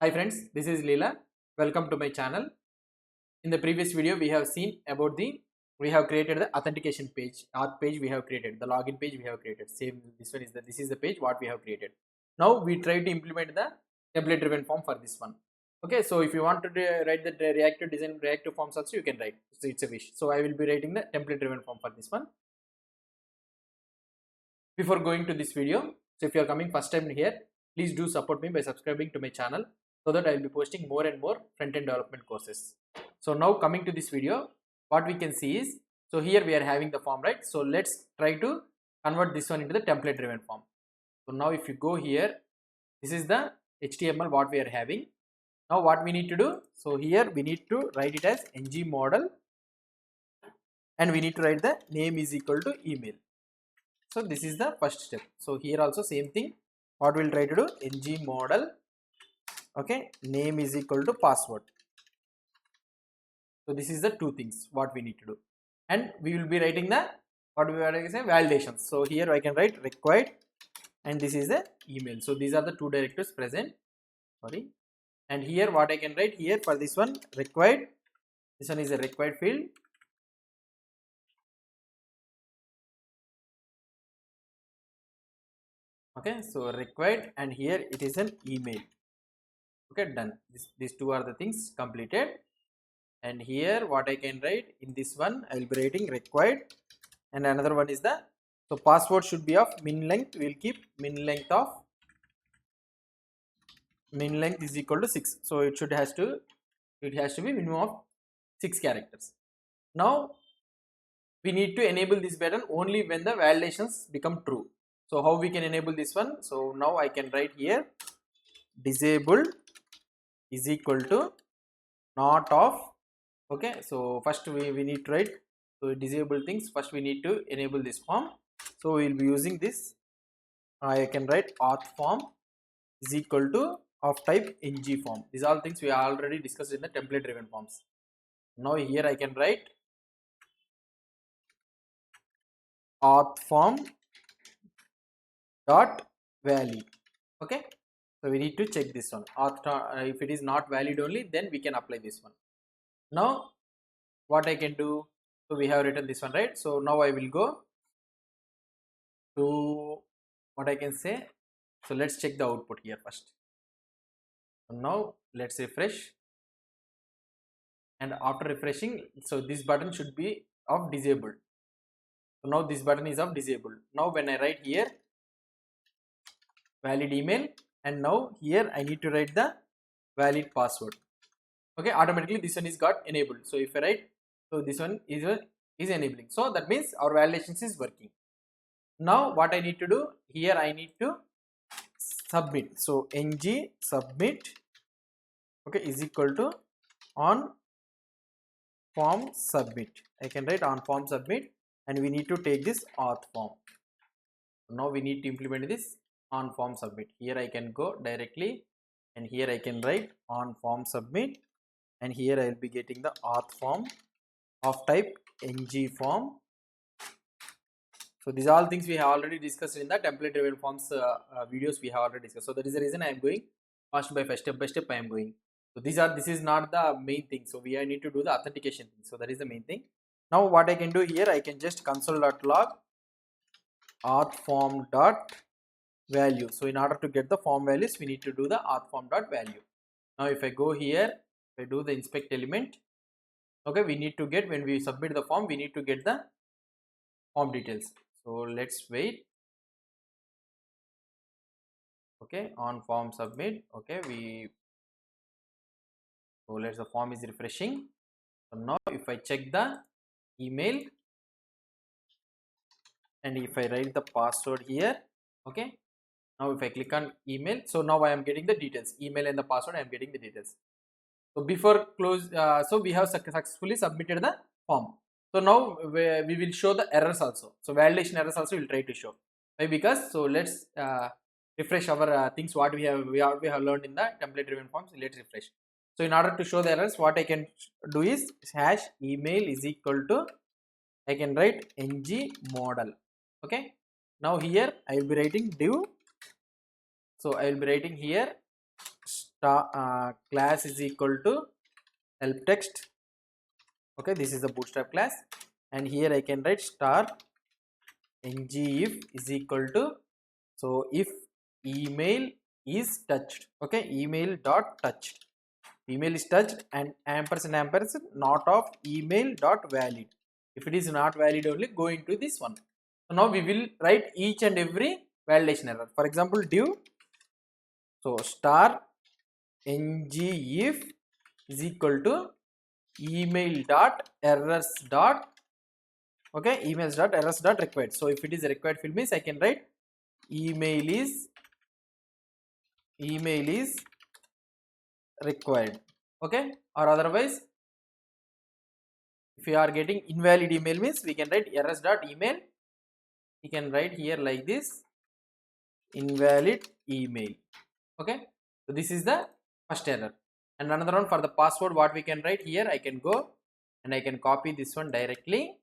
Hi friends, this is Leela. Welcome to my channel. In the previous video, we have seen about we have created the authentication page, auth page we have created, the login page we have created. Same, this is the page what we have created. Now we try to implement the template driven form for this one. Okay, so if you want to write the reactive design, reactive forms also you can write. So it's a wish. So I will be writing the template driven form for this one. Before going to this video, so if you are coming first time here, please do support me by subscribing to my channel so that I will be posting more and more front-end development courses. So now coming to this video, what we can see is, so here we are having the form, right? So let's try to convert this one into the template driven form. So now if you go here, this is the HTML what we are having. Now what we need to do, so here we need to write it as ng model and we need to write the name is equal to email. So this is the first step. So here also same thing. What we'll try to do, ng model, okay, name is equal to password. So this is the two things what we need to do, and we will be writing the what we are going to say validations. So here I can write required, and this is the email. So these are the two directives present. Sorry, and here what I can write here for this one required. This one is a required field. Okay, so required, and here it is an email. Okay, done. These two are the things completed. And here what I can write in this one, I will be writing required, and another one is the, so password should be of min length. We will keep min length is equal to 6. So it has to be minimum of 6 characters. Now we need to enable this button only when the validations become true. So how we can enable this one? So now I can write here disabled is equal to not of. Okay, so first we need to write, so disable things, first we need to enable this form. So we will be using this, I can write auth form is equal to of type ng form. These are all things we already discussed in the template driven forms. Now here I can write auth form dot value. Okay, so we need to check this one. If it is not valid only, then we can apply this one. Now what I can do, so we have written this one, right? So now I will go to what I can say. So let's check the output here first. So now let's refresh, and after refreshing, so this button should be of disabled. So now this button is of disabled. Now when I write here valid email, and now here I need to write the valid password. Okay, automatically this one is got enabled. So if I write, so this one is enabling. So that means our validations is working. Now what I need to do here, I need to submit. So ng submit, okay, is equal to on form submit. I can write on form submit, and we need to take this auth form. Now we need to implement this on form submit. Here I can go directly, and here I can write on form submit, and here I will be getting the auth form of type ng form. So these are all things we have already discussed in the template driven forms videos we have already discussed. So that is the reason I am going first by step by step I am going. So this is not the main thing. So we need to do the authentication thing. So that is the main thing. Now what I can do here, I can just console.log auth form dot value. So in order to get the form values, we need to do the auth form dot value. Now if I go here, if I do the inspect element, okay, we need to get, when we submit the form, we need to get the form details. So let's wait. Okay, on form submit. Okay, so let's, the form is refreshing. So now if I check the email, and if I write the password here, okay, now if I click on email, so now I am getting the details, email and the password, I am getting the details. So before close, so we have successfully submitted the form. So now we will show the errors also. So validation errors also we will try to show. Why? Because, so let's refresh our things what we have learned in the template driven forms. Let's refresh. So in order to show the errors, what I can do is hash email is equal to, I can write ng model. Okay, now here I will be writing div. So I will be writing here class is equal to help text. Okay, this is the bootstrap class, and here I can write star ngIf is equal to, so if email is touched, okay, email dot touched, email is touched, and ampersand not of email dot valid. If it is not valid only, go into this one. So now we will write each and every validation error. For example, div, so star ngIf is equal to email dot errors dot, okay, emails dot errors dot required. So if it is a required field means I can write email is required, okay, or otherwise if you are getting invalid email means we can write errors dot email. We can write here like this, invalid email, okay. So this is the first error. And another one for the password, what we can write here, I can go and I can copy this one directly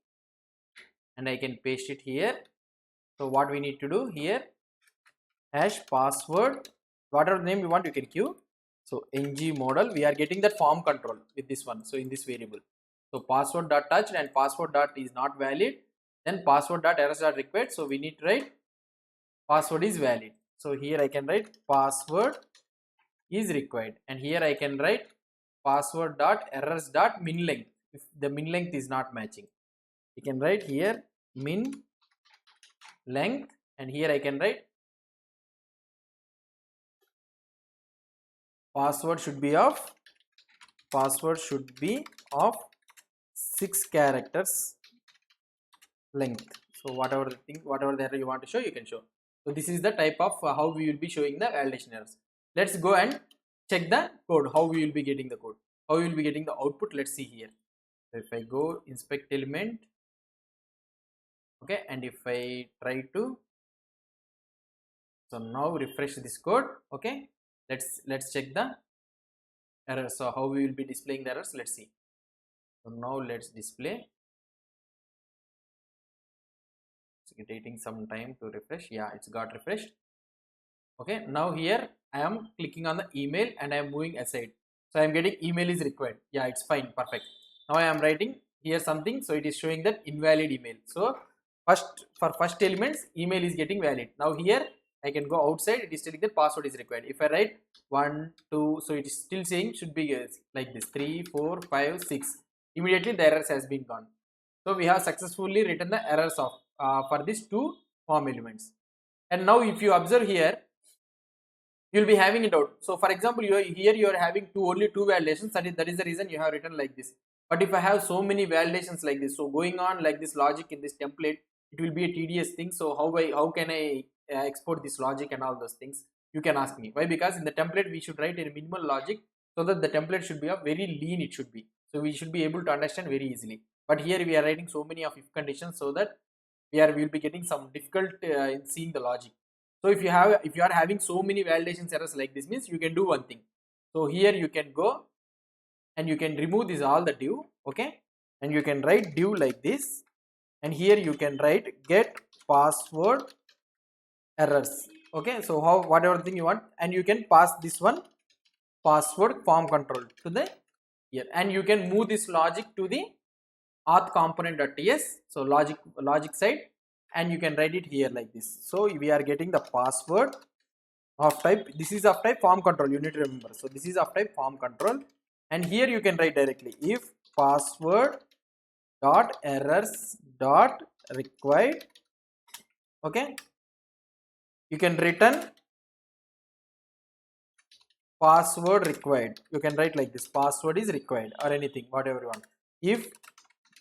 and I can paste it here. So what we need to do here, hash password, whatever name you want you can queue. So ng model, we are getting that form control with this one, so in this variable. So password dot touched and password dot is not valid, then password dot errors dot required. So we need to write password is valid. So here I can write password is required, and here I can write password dot errors dot min length. If the min length is not matching, we can write here min length, and here I can write password should be of 6 characters length. So whatever the error you want to show, you can show. So this is the type of how we will be showing the validation errors. Let's go and check the code, how we will be getting the code, how we will be getting the output. Let's see here. So if I go inspect element, okay, and if I try to, so now refresh this code, okay, let's check the errors. So how we will be displaying the errors, let's see. So now let's display. It's taking some time to refresh. Yeah, it's got refreshed. Okay, now here I am clicking on the email and I am moving aside. So I am getting email is required. Yeah, it's fine, perfect. Now I am writing here something, so it is showing that invalid email. So for first elements, email is getting valid. Now here I can go outside, it is telling that password is required. If I write 1 2, so it is still saying should be like this, 3 4 5 6, immediately the errors has been gone. So we have successfully written the errors of for these two form elements. And now if you observe here, you will be having a doubt. So for example, you are having only two validations, that is the reason you have written like this. But if I have so many validations like this, so going on like this logic in this template, it will be a tedious thing. So how can I export this logic and all those things, you can ask me. Why? Because in the template we should write a minimal logic, so that the template should be a very lean, it should be, so we should be able to understand very easily. But here we are writing so many of if conditions, so that we will be getting some difficult in seeing the logic. So if you are having so many validations errors like this, means you can do one thing. So here you can go and you can remove this all the div, okay, and you can write div like this, and here you can write get password errors, okay. So whatever thing you want, and you can pass this one password form control to the here, and you can move this logic to the auth component.ts, so logic side, and you can write it here like this. So we are getting the password of type, this is of type form control, you need to remember. So this is of type form control, and here you can write directly if password dot errors dot required, okay, you can return password required. You can write like this, password is required, or anything, whatever you want. If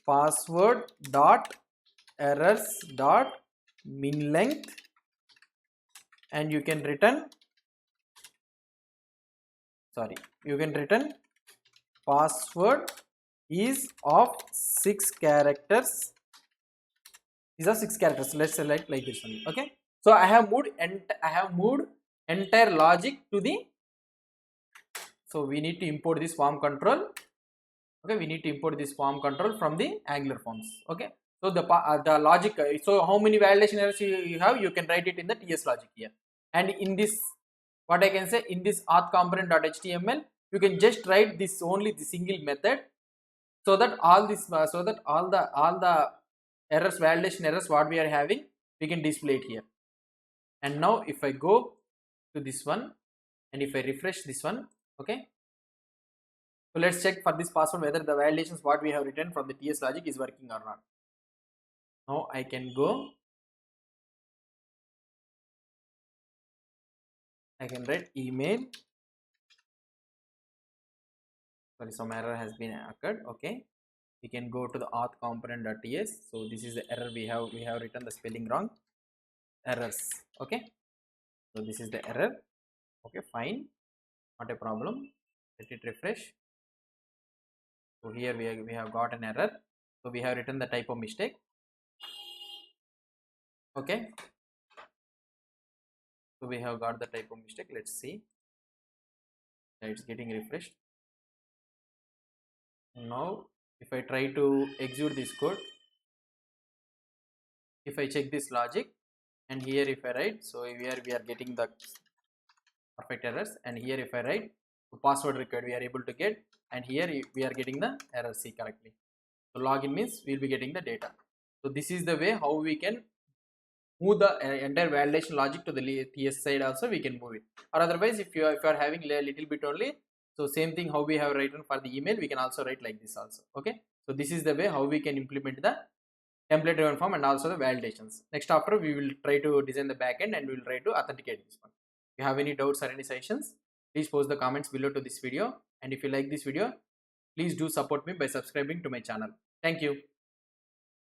password dot errors dot min length, and you can return, you can return password is of 6 characters, let's select like this one, okay. So I have moved entire logic to the, so we need to import this form control, okay, we need to import this form control from the Angular forms, okay. So the logic, so how many validation errors you have, you can write it in the TS logic here, and in this what I can say, in this auth component.html, you can just write this only the single method, so that all this all the errors, validation errors what we are having, we can display it here. And now if I go to this one and if I refresh this one, okay, so let's check for this password whether the validations what we have written from the TS logic is working or not. Now I can go, I can write email, sorry, some error has been occurred. Okay, we can go to the auth component.ts. so this is the error we have written the spelling wrong, errors. Okay, so this is the error. Okay, fine, not a problem. Let it refresh. So here we have got an error, so we have written the typo mistake. Okay, so we have got the typo mistake. Let's see, it's getting refreshed. Now if I try to execute this code, if I check this logic, and here if I write, so here we are getting the perfect errors, and here if I write password required, we are able to get, and here we are getting the error C correctly. So login means we will be getting the data. So this is the way how we can move the entire validation logic to the TS side also, we can move it. Or otherwise, if you are having a little bit only, so same thing how we have written for the email, we can also write like this also. Okay, so this is the way how we can implement the template driven form and also the validations. Next after we will try to design the backend and we will try to authenticate this one. If you have any doubts or any suggestions, please post the comments below to this video. And if you like this video, please do support me by subscribing to my channel. Thank you.